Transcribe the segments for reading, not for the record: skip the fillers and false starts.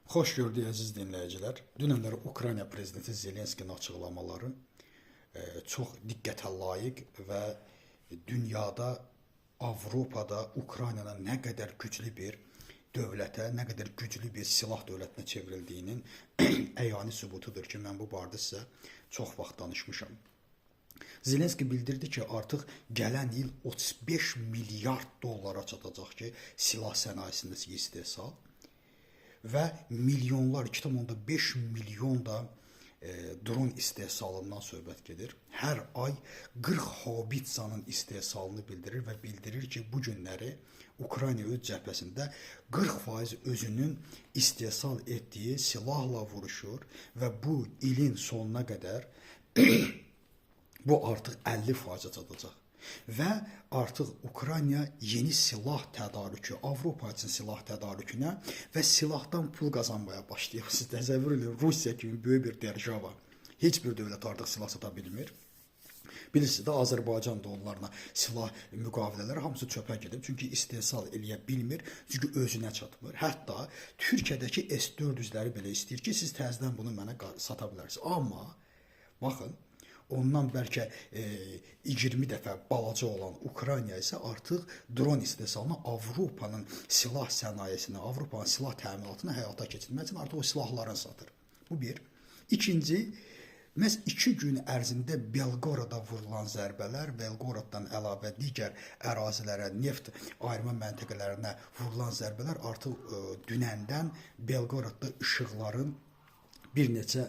Xoş gördük əziz dinləyicilər. Dünənlər Ukrayna prezidenti Zelenskinin açıqlamaları çox diqqətə layiq və dünyada, Avropada Ukraynanın nə qədər güclü bir dövlətə, nə qədər güclü bir silah dövlətinə çevrildiyinin əyani sübutudur ki, mən bu barədə sizə çox vaxt danışmışam. Zelenski bildirdi ki, artıq gələn il 35 milyard dollara çatacaq ki, silah sənayesindəki istehsal və milyonlar, 2,5 milyon da dron istehsalından söhbət gedir. Hər ay 40 Haubitsanın istehsalını bildirir və bildirir ki, bu günləri Ukrayna öz cəbhəsində 40% özünün istehsal etdiyi silahla vuruşur və bu ilin sonuna qədər bu artıq 50% çatacaq. Və artıq Ukrayna yeni silah tədarükü, Avropa üçün silah tədarükünə və silahdan pul qazanmaya başlayıb. Siz təsəvvür edin, Rusiya kimi böyük bir dərcava, heç bir dövlət artıq silah sata bilmir. Bilirsiniz də, Azərbaycan da onlarla silah müqavilələri hamısı çöpə gedib. Çünki istehsal eləyə bilmir, çünki özünə çatmır. Hətta Türkiyədəki S-400-ləri belə istəyir ki, siz təzədən bunu mənə sata bilərsiniz. Amma, baxın, ondan bəlkə 20 dəfə balaca olan Ukrayna isə artıq dron istehsalını Avropanın silah sənayesini, Avropanın silah təminatını həyata keçirmək üçün artıq o silahlarını satır. Bu bir. İkinci, məhz 2 gün ərzində Belqorada vurulan zərbələr, Belqoraddan əlavə digər ərazilərə, neft ayırma məntəqələrinə vurulan zərbələr artıq dünəndən Belqoradda işıqların bir neçə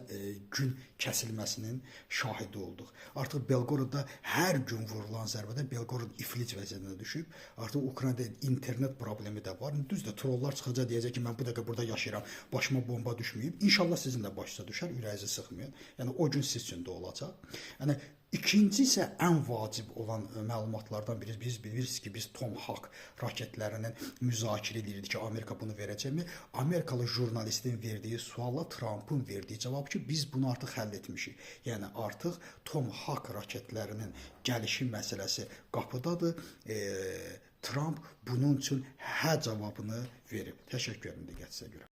gün kəsilməsinin şahidi olduq. Artıq Belqoradda hər gün vurulan zərbədə Belqorad iflic vəziyyətinə düşüb. Artıq Ukraynada internet problemi də var. Düzdür, trollar çıxacaq, deyəcək ki, mən bu dəqiqə burada yaşayıram, başıma bomba düşməyib. İnşallah sizin də başınıza düşər, ürəyinizi sıxmayın. Yəni o gün siz üçün də olacaq. Yəni İkinci isə ən vacib olan məlumatlardan biri, biz bilirsiniz ki, biz Tomahawk raketlərinin müzakirə edirdik ki, Amerika bunu verəcəkmi? Amerikalı jurnalistin verdiyi sualla Trump'ın verdiyi cavab ki, biz bunu artıq həll etmişik. Yəni artıq Tomahawk raketlərinin gəlişi məsələsi qapıdadır. Trump bunun üçün hə cavabını verib. Təşəkkür edirəm diqqətinizə görə.